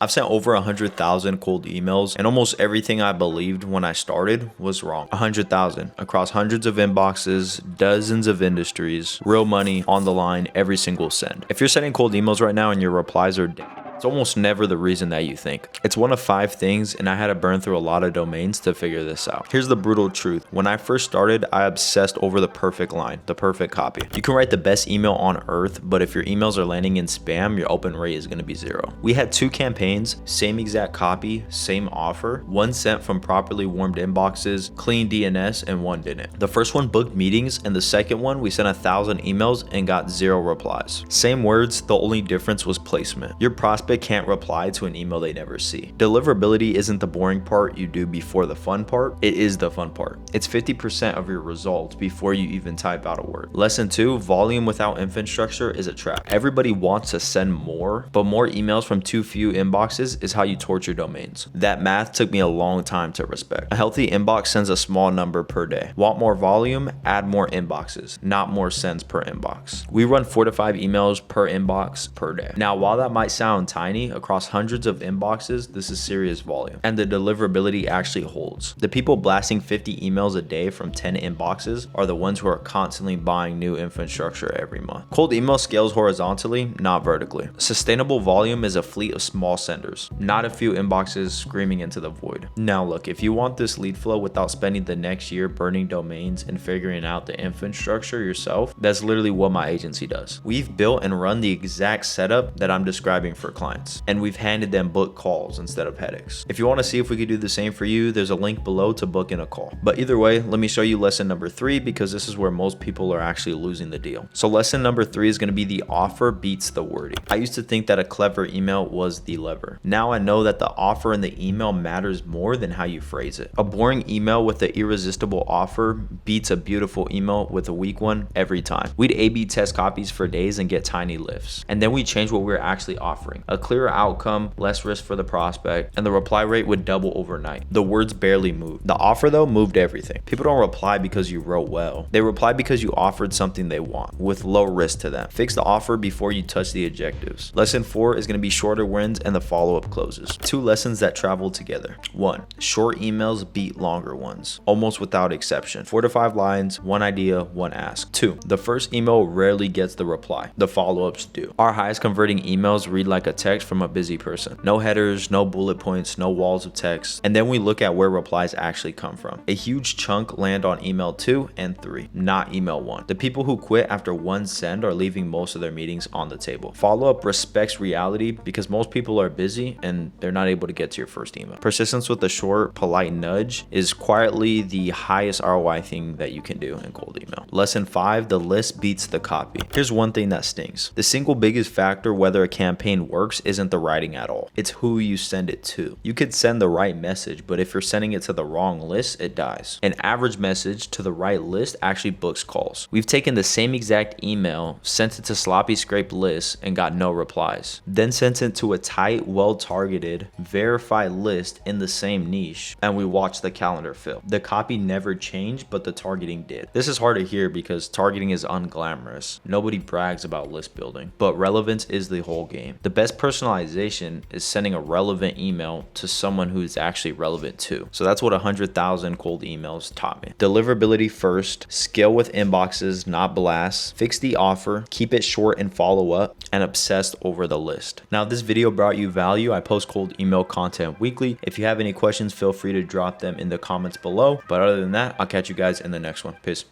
I've sent over 100,000 cold emails, and almost everything I believed when I started was wrong. 100,000 across hundreds of inboxes, dozens of industries, real money on the line, every single send. If you're sending cold emails right now and your replies are dead, it's almost never the reason that you think. It's one of 5 things, and I had to burn through a lot of domains to figure this out. Here's the brutal truth. When I first started, I obsessed over the perfect line, the perfect copy. You can write the best email on earth, but if your emails are landing in spam, your open rate is going to be 0. We had 2 campaigns, same exact copy, same offer. One sent from properly warmed inboxes, clean DNS, and one didn't. The first one booked meetings, and the second one, we sent 1,000 emails and got 0 replies. Same words, the only difference was placement. Your prospect can't reply to an email they never see. Deliverability isn't the boring part you do before the fun part. It is the fun part. It's 50% of your results before you even type out a word. Lesson 2, volume without infrastructure is a trap. Everybody wants to send more, but more emails from too few inboxes is how you torture domains. That math took me a long time to respect. A healthy inbox sends a small number per day. Want more volume? Add more inboxes, not more sends per inbox. We run 4 to 5 emails per inbox per day. Now, while that might sound tiny, across hundreds of inboxes, this is serious volume, and the deliverability actually holds. The people blasting 50 emails a day from 10 inboxes are the ones who are constantly buying new infrastructure every month. Cold email scales horizontally, not vertically. Sustainable volume is a fleet of small senders, not a few inboxes screaming into the void. Now look, if you want this lead flow without spending the next year burning domains and figuring out the infrastructure yourself, that's literally what my agency does. We've built and run the exact setup that I'm describing for clients, and we've handed them book calls instead of headaches. If you want to see if we could do the same for you, there's a link below to book in a call. But either way, let me show you lesson number 3, because this is where most people are actually losing the deal. So lesson number 3 is going to be the offer beats the wording. I used to think that a clever email was the lever. Now I know that the offer in the email matters more than how you phrase it. A boring email with an irresistible offer beats a beautiful email with a weak one every time. We'd A/B test copies for days and get tiny lifts, and then we change what we're actually offering. A clearer outcome, less risk for the prospect, and the reply rate would double overnight. The words barely moved. The offer though moved everything. People don't reply because you wrote well. They reply because you offered something they want with low risk to them. Fix the offer before you touch the objectives. Lesson 4 is going to be shorter wins and the follow-up closes. 2 lessons that travel together. 1, short emails beat longer ones, almost without exception. 4 to 5 lines, 1 idea, 1 ask. 2, the first email rarely gets the reply. The follow-ups do. Our highest converting emails read like a text from a busy person. No headers, no bullet points, no walls of text. And then we look at where replies actually come from. A huge chunk land on email 2 and 3, not email 1. The people who quit after 1 send are leaving most of their meetings on the table. Follow-up respects reality because most people are busy and they're not able to get to your first email. Persistence with a short, polite nudge is quietly the highest ROI thing that you can do in cold email. Lesson 5, the list beats the copy. Here's one thing that stings. The single biggest factor whether a campaign works isn't the writing at all. It's who you send it to. You could send the right message, but if you're sending it to the wrong list, it dies. An average message to the right list actually books calls. We've taken the same exact email, sent it to sloppy scraped lists, and got no replies. Then sent it to a tight, well-targeted, verified list in the same niche, and we watched the calendar fill. The copy never changed, but the targeting did. This is hard to hear because targeting is unglamorous. Nobody brags about list building, but relevance is the whole game. The best personalization is sending a relevant email to someone who's actually relevant too. So that's what 100,000 cold emails taught me. Deliverability first, scale with inboxes, not blasts, fix the offer, keep it short and follow up, and obsessed over the list. Now, if this video brought you value, I post cold email content weekly. If you have any questions, feel free to drop them in the comments below. But other than that, I'll catch you guys in the next one. Peace.